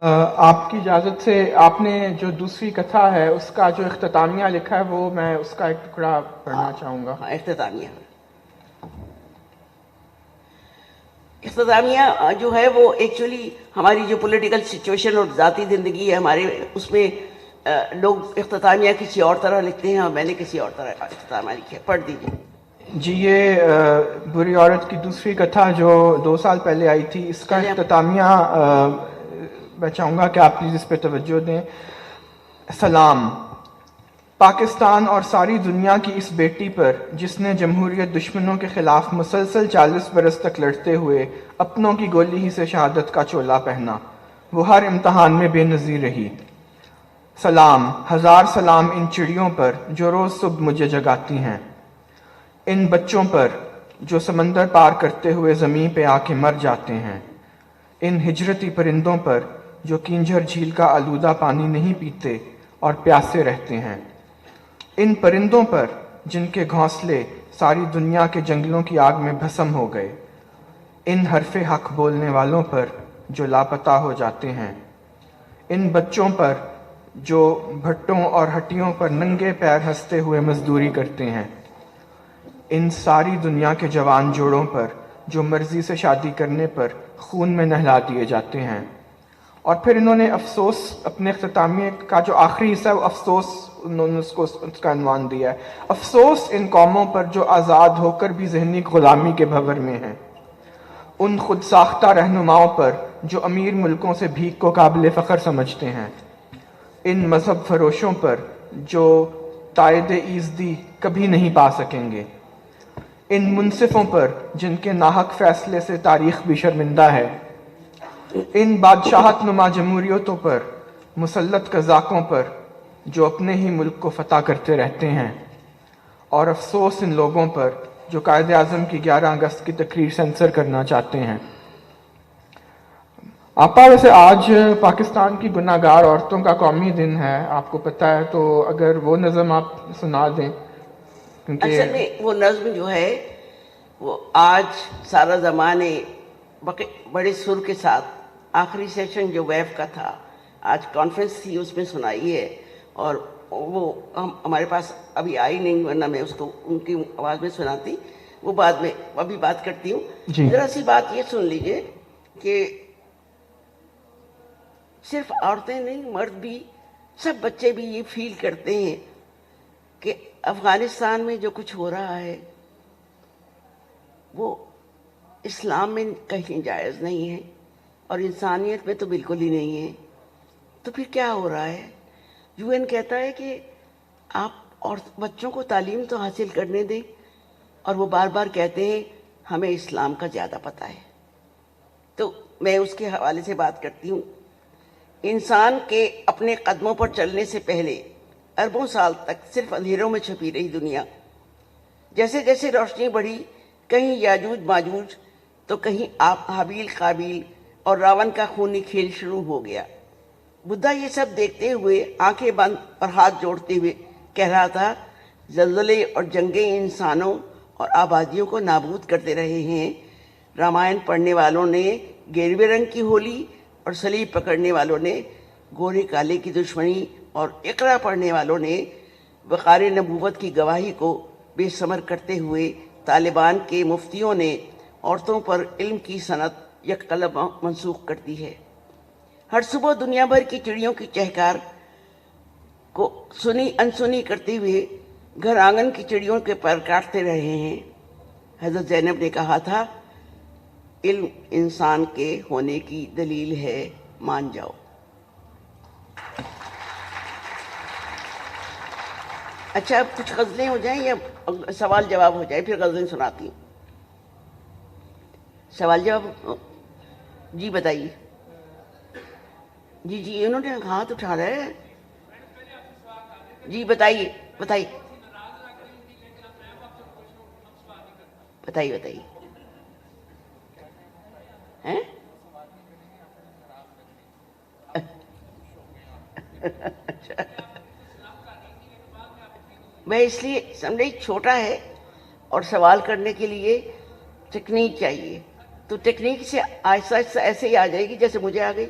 آپ کی اجازت سے آپ نے جو دوسری کتھا ہے اس کا جو اختتامیہ لکھا ہے وہ میں اس کا ایک ٹکڑا پڑھنا چاہوں گا. اختتامیہ جو ہے وہ ایکچولی ہماری جو پولیٹیکل سچویشن اور ذاتی زندگی ہے ہمارے، اس میں لوگ اختتامیہ کسی اور طرح لکھتے ہیں اور میں نے کسی اور طرح اختتامیہ لکھا ہے. پڑھ دیجیے. جی، یہ بری عورت کی دوسری کتھا جو 2 سال پہلے آئی تھی، اس کا اختتامیہ میں چاہوں گا کہ آپ پلیز اس پہ توجہ دیں. سلام. پاکستان اور ساری دنیا کی اس بیٹی پر جس نے جمہوریت دشمنوں کے خلاف مسلسل 40 برس تک لڑتے ہوئے اپنوں کی گولی ہی سے شہادت کا چولا پہنا، وہ ہر امتحان میں بے نظیر رہی. سلام، ہزار سلام ان چڑیوں پر جو روز صبح مجھے جگاتی ہیں، ان بچوں پر جو سمندر پار کرتے ہوئے زمین پہ آ کے مر جاتے ہیں، ان ہجرتی پرندوں پر جو کینجھر جھیل کا آلودہ پانی نہیں پیتے اور پیاسے رہتے ہیں، ان پرندوں پر جن کے گھونسلے ساری دنیا کے جنگلوں کی آگ میں بھسم ہو گئے، ان حرف حق بولنے والوں پر جو لاپتہ ہو جاتے ہیں، ان بچوں پر جو بھٹوں اور ہٹیوں پر ننگے پیر ہنستے ہوئے مزدوری کرتے ہیں، ان ساری دنیا کے جوان جوڑوں پر جو مرضی سے شادی کرنے پر خون میں نہلا دیے جاتے ہیں. اور پھر انہوں نے افسوس، اپنے اختتامیہ کا جو آخری حصہ ہے وہ افسوس، انہوں نے اس کا عنوان دیا ہے، افسوس ان قوموں پر جو آزاد ہو کر بھی ذہنی غلامی کے بھنور میں ہیں، ان خود ساختہ رہنماؤں پر جو امیر ملکوں سے بھیک کو قابل فخر سمجھتے ہیں، ان مذہب فروشوں پر جو تائید ایزدی کبھی نہیں پا سکیں گے، ان منصفوں پر جن کے ناحق فیصلے سے تاریخ بھی شرمندہ ہے، ان بادشاہت نما جمہوریتوں پر، مسلط قزاقوں پر جو اپنے ہی ملک کو فتح کرتے رہتے ہیں، اور افسوس ان لوگوں پر جو قائد اعظم کی 11 اگست کی تقریر سینسر کرنا چاہتے ہیں. آپا، ویسے آج پاکستان کی گناہ گار عورتوں کا قومی دن ہے، آپ کو پتہ ہے، تو اگر وہ نظم آپ سنا دیں. اصل میں وہ نظم جو ہے وہ آج سارا زمانے بڑے سر کے ساتھ آخری سیشن جو ویف کا تھا، آج کانفرنس تھی، اس میں سنائی ہے. اور وہ ہمارے پاس ابھی آئی نہیں، ورنہ میں اس کو ان کی آواز میں سناتی. وہ بعد میں ابھی بات کرتی ہوں. ذرا سی بات یہ سن لیجئے کہ صرف عورتیں نہیں، مرد بھی، سب بچے بھی یہ فیل کرتے ہیں کہ افغانستان میں جو کچھ ہو رہا ہے وہ اسلام میں کہیں جائز نہیں ہے اور انسانیت میں تو بالکل ہی نہیں ہے. تو پھر کیا ہو رہا ہے؟ یو این کہتا ہے کہ آپ اور بچوں کو تعلیم تو حاصل کرنے دیں، اور وہ بار بار کہتے ہیں ہمیں اسلام کا زیادہ پتہ ہے. تو میں اس کے حوالے سے بات کرتی ہوں. انسان کے اپنے قدموں پر چلنے سے پہلے اربوں سال تک صرف اندھیروں میں چھپی رہی دنیا. جیسے جیسے روشنی بڑھی، کہیں یاجوج ماجوج تو کہیں آپ حابیل قابیل اور راون کا خونی کھیل شروع ہو گیا. بدھا یہ سب دیکھتے ہوئے آنکھیں بند اور ہاتھ جوڑتے ہوئے کہہ رہا تھا، زلزلے اور جنگیں انسانوں اور آبادیوں کو نابود کرتے رہے ہیں. رامائن پڑھنے والوں نے گیروے رنگ کی ہولی اور صلیب پکڑنے والوں نے گورے کالے کی دشمنی، اور اقرا پڑھنے والوں نے وقار نبوت کی گواہی کو بے ثمر کرتے ہوئے طالبان کے مفتیوں نے عورتوں پر علم کی صنعت یک قلم منسوخ کر دی ہے. ہر صبح دنیا بھر کی چڑیوں کی چہکار کو سنی انسنی کرتے ہوئے گھر آنگن کی چڑیوں کے پر کاٹتے رہے ہیں. حضرت زینب نے کہا تھا، علم انسان کے ہونے کی دلیل ہے، مان جاؤ. اچھا، اب کچھ غزلیں ہو جائیں یا سوال جواب ہو جائے، پھر غزلیں سناتی ہوں. سوال جواب؟ جی بتائیے. جی انہوں نے ہاتھ اٹھا رہا ہے. جی بتائیے بتائیے بتائیے بتائیے. میں اس لیے سمجھے چھوٹا ہے اور سوال کرنے کے لیے ٹیکنیک چاہیے، تو ٹیکنیک سے آہستہ آہستہ ایسے ہی آ جائے گی جیسے مجھے آ گئی.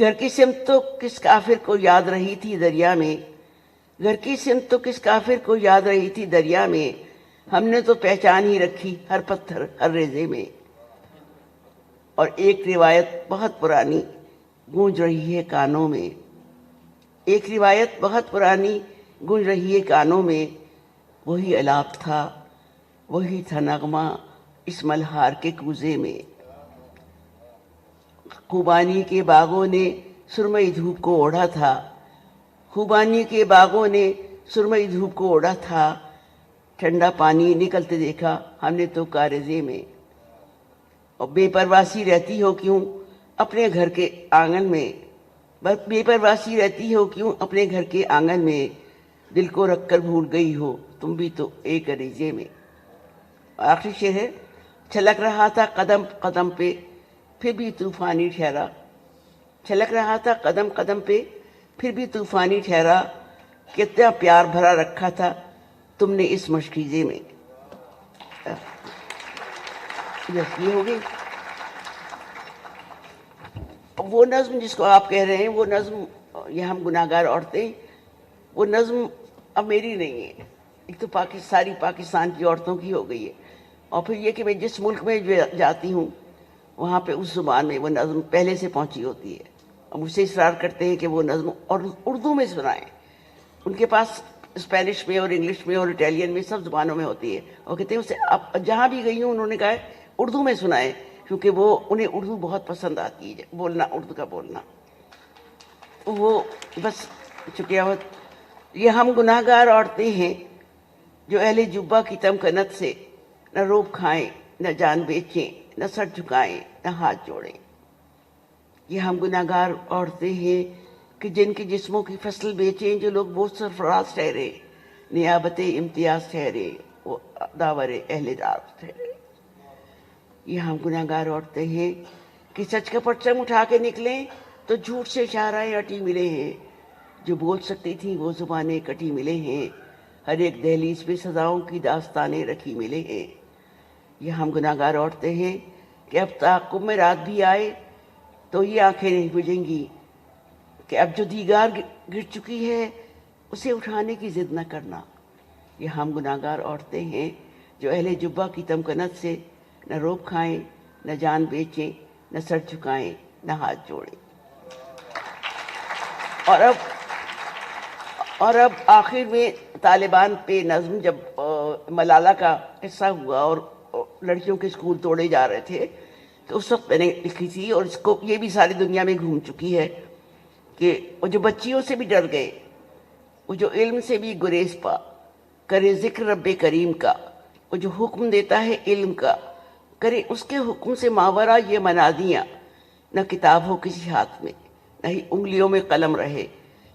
گھر کی سمت تو کس کافر کو یاد رہی تھی دریا میں، گھر کی سمت تو کس کافر کو یاد رہی تھی دریا میں، ہم نے تو پہچان ہی رکھی ہر پتھر ہر ریزے میں۔ اور ایک روایت بہت پرانی گونج رہی ہے کانوں میں، ایک روایت بہت پرانی گونج رہی ہے کانوں میں، وہی الاپ تھا، وہی تھا نغمہ اس ملہار کے کوزے میں۔ خوبانی کے باغوں نے سرمئی دھوپ کو اوڑھا تھا، خوبانی کے باغوں نے سرمئی دھوپ کو اوڑھا تھا، ٹھنڈا پانی نکلتے دیکھا ہم نے تو کارزے میں۔ اور بے پرواسی رہتی ہو کیوں اپنے گھر کے آنگن میں، بے پرواسی رہتی ہو کیوں اپنے گھر کے آنگن میں، دل کو رکھ کر بھول گئی ہو تم بھی تو ایک عریضے میں۔ آخری شعر ہے، چھلک رہا تھا قدم قدم پہ پھر بھی طوفانی ٹھہرا، چھلک رہا تھا قدم قدم پہ پھر بھی طوفانی ٹھہرا، کتنا پیار بھرا رکھا تھا تم نے اس مشکیزے میں۔ یہ ہو گئی وہ نظم جس کو آپ کہہ رہے ہیں، وہ نظم یہ ہم گناہگار عورتیں، وہ نظم اب میری نہیں ہے، ایک تو ساری پاکستان کی عورتوں کی ہو گئی ہے، اور پھر یہ کہ میں جس ملک میں جاتی ہوں وہاں پہ اس زبان میں وہ نظم پہلے سے پہنچی ہوتی ہے، اور مجھ سے اصرار کرتے ہیں کہ وہ نظم اور اردو میں سنائیں۔ ان کے پاس اسپینش میں اور انگلش میں اور اٹیلین میں سب زبانوں میں ہوتی ہے، اور کہتے ہیں اسے آپ جہاں بھی گئی ہوں انہوں نے کہا ہے اردو میں سنائیں، کیونکہ وہ انہیں اردو بہت پسند آتی ہے بولنا، اردو کا بولنا۔ وہ بس شکریہ۔ یہ ہم گناہگار عورتیں ہیں جو اہل جبہ کی تمکنت سے نہ روب کھائیں نہ جان بیچیں نہ سر جھکائیں نہ ہاتھ جوڑیں۔ یہ ہم گناہگار عورتیں ہیں کہ جن کے جسموں کی فصل بیچیں جو لوگ بہت سرفراز ٹھہرے، نیابت امتیاز ٹھہرے، وہ داور اہل دار ٹھہرے۔ یہ ہم گناہگار عورتیں ہیں کہ سچ کا پرچم اٹھا کے نکلیں تو جھوٹ سے اشارۂ اٹی ملے ہیں، جو بول سکتی تھیں وہ زبانیں کٹی ملے ہیں، ہر ایک دہلیز پہ سزاؤں کی داستانیں رکھی ملے ہیں۔ یہ ہم گناہگار عورتیں ہیں کہ اب تعاقب میں رات بھی آئے تو یہ آنکھیں نہیں بجھیں گی کہ اب جو دیگار گر چکی ہے اسے اٹھانے کی ضد نہ کرنا۔ یہ ہم گناہگار عورتیں ہیں جو اہل جبہ کی تمکنت سے نہ روب کھائیں نہ جان بیچیں نہ سر جھکائیں نہ ہاتھ جوڑیں۔ اور اب آخر میں طالبان پہ نظم، جب ملالہ کا قصہ ہوا اور لڑکیوں کے اسکول توڑے جا رہے تھے تو اس وقت میں نے لکھی تھی، اور اس کو یہ بھی ساری دنیا میں گھوم چکی ہے، کہ وہ جو بچیوں سے بھی ڈر گئے، وہ جو علم سے بھی گریز پا، کرے ذکر رب کریم کا، وہ جو حکم دیتا ہے علم کا، کرے اس کے حکم سے ماورا یہ منادیاں، نہ کتاب ہو کسی ہاتھ میں نہ ہی انگلیوں میں قلم رہے،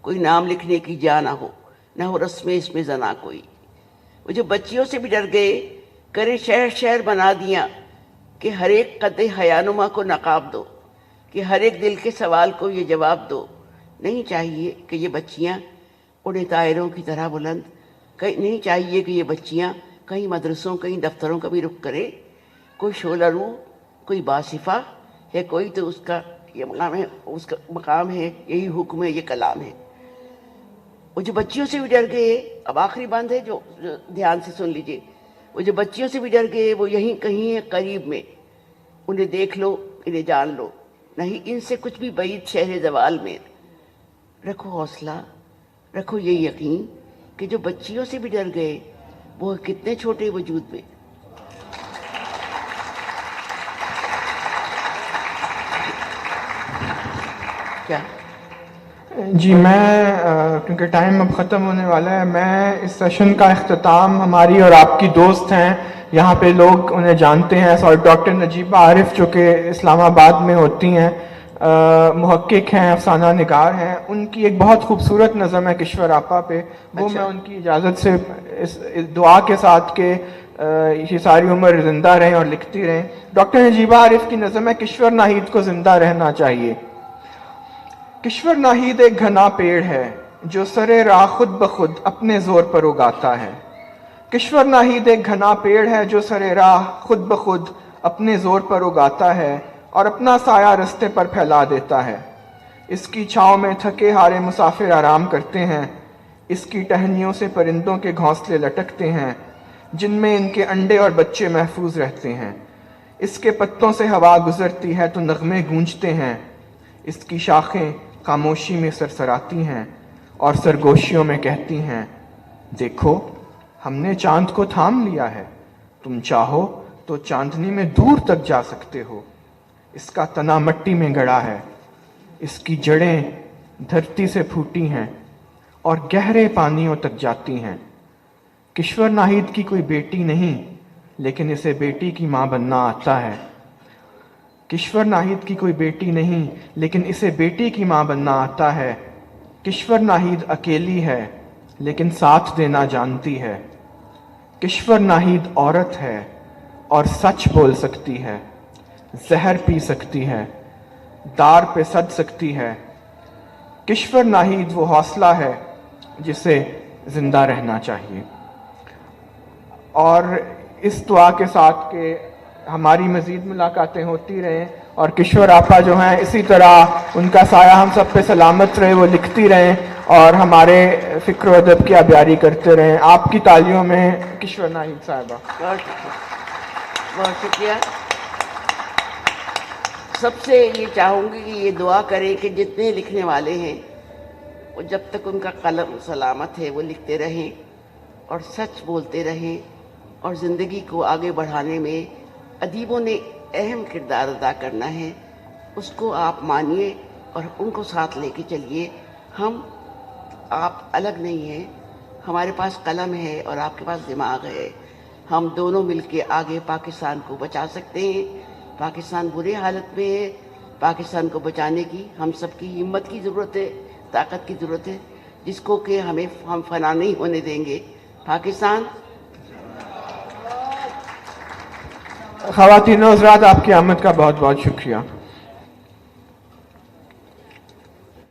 کوئی نام لکھنے کی جا نہ ہو نہ ہو رسم اس میں زنا کوئی۔ وہ جو بچیوں سے بھی ڈر گئے، کرے شہر شہر بنا دیا، کہ ہر ایک قد حیانما کو نقاب دو، کہ ہر ایک دل کے سوال کو یہ جواب دو۔ نہیں چاہیے کہ یہ بچیاں اڑے طائروں کی طرح بلند، نہیں چاہیے کہ یہ بچیاں کہیں مدرسوں کہیں دفتروں کا بھی رخ کرے، کوئی شعلہ رو کوئی باصفہ ہے، کوئی تو اس کا یہ مقام ہے، اس کا مقام ہے، یہی حکم ہے، یہ کلام ہے۔ وہ جو بچیوں سے بھی ڈر گئے، اب آخری بند ہے جو دھیان سے سن لیجئے، وہ جو بچیوں سے بھی ڈر گئے وہ یہیں کہیں ہیں قریب میں، انہیں دیکھ لو انہیں جان لو، نہیں ان سے کچھ بھی بعید شہر زوال میں۔ رکھو حوصلہ، رکھو یہ یقین کہ جو بچیوں سے بھی ڈر گئے وہ کتنے چھوٹے وجود میں۔ کیا جی، میں کیونکہ ٹائم اب ختم ہونے والا ہے، میں اس سیشن کا اختتام ہماری اور آپ کی دوست ہیں، یہاں پہ لوگ انہیں جانتے ہیں، اور ڈاکٹر نجیبہ عارف جو کہ اسلام آباد میں ہوتی ہیں، محقق ہیں، افسانہ نگار ہیں، ان کی ایک بہت خوبصورت نظم ہے کشور آپا پہ، وہ میں ان کی اجازت سے اس دعا کے ساتھ کہ یہ ساری عمر زندہ رہیں اور لکھتی رہیں۔ ڈاکٹر نجیبہ عارف کی نظم ہے، کشور ناہید کو زندہ رہنا چاہیے۔ کشور ناہید ایک گھنا پیڑ ہے جو سرے راہ خود بخود اپنے زور پر اگاتا ہے۔ کشور ناہید ایک گھنا پیڑ ہے جو سرے راہ خود بخود اپنے زور پر اگاتا ہے اور اپنا سایہ رستے پر پھیلا دیتا ہے۔ اس کی چھاؤں میں تھکے ہارے مسافر آرام کرتے ہیں، اس کی ٹہنیوں سے پرندوں کے گھونسلے لٹکتے ہیں جن میں ان کے انڈے اور بچے محفوظ رہتے ہیں، اس کے پتوں سے ہوا گزرتی ہے تو نغمے گونجتے ہیں، اس کی شاخیں خاموشی میں سرسراتی ہیں اور سرگوشیوں میں کہتی ہیں دیکھو ہم نے چاند کو تھام لیا ہے، تم چاہو تو چاندنی میں دور تک جا سکتے ہو، اس کا تنا مٹی میں گڑا ہے، اس کی جڑیں دھرتی سے پھوٹی ہیں اور گہرے پانیوں تک جاتی ہیں۔ کشور ناہید کی کوئی بیٹی نہیں لیکن اسے بیٹی کی ماں بننا آتا ہے۔ کشور ناہید کی کوئی بیٹی نہیں لیکن اسے بیٹی کی ماں بننا آتا ہے۔ کشور ناہید اکیلی ہے لیکن ساتھ دینا جانتی ہے۔ کشور ناہید عورت ہے اور سچ بول سکتی ہے، زہر پی سکتی ہے، دار پہ سد سکتی ہے۔ کشور ناہید وہ حوصلہ ہے جسے زندہ رہنا چاہیے۔ اور اس دعا کے ساتھ کہ ہماری مزید ملاقاتیں ہوتی رہیں اور کشور آپا جو ہیں اسی طرح ان کا سایہ ہم سب پہ سلامت رہے، وہ لکھتی رہیں اور ہمارے فکر و ادب کی آبیاری کرتے رہیں۔ آپ کی تالیوں میں کشور ناہید صاحبہ۔ بہت شکریہ۔ سب سے یہ چاہوں گی کہ یہ دعا کریں کہ جتنے لکھنے والے ہیں وہ جب تک ان کا قلم سلامت ہے وہ لکھتے رہیں اور سچ بولتے رہیں، اور زندگی کو آگے بڑھانے میں ادیبوں نے اہم کردار ادا کرنا ہے، اس کو آپ مانیے اور ان کو ساتھ لے کے چلیے۔ ہم آپ الگ نہیں ہیں، ہمارے پاس قلم ہے اور آپ کے پاس دماغ ہے، ہم دونوں مل کے آگے پاکستان کو بچا سکتے ہیں۔ پاکستان برے حالت میں ہے، پاکستان کو بچانے کی ہم سب کی ہمت کی ضرورت ہے، طاقت کی ضرورت ہے، جس کو کہ ہم فنا نہیں ہونے دیں گے۔ پاکستان۔ خواتین و حضرات، آپ کی آمد کا بہت بہت شکریہ۔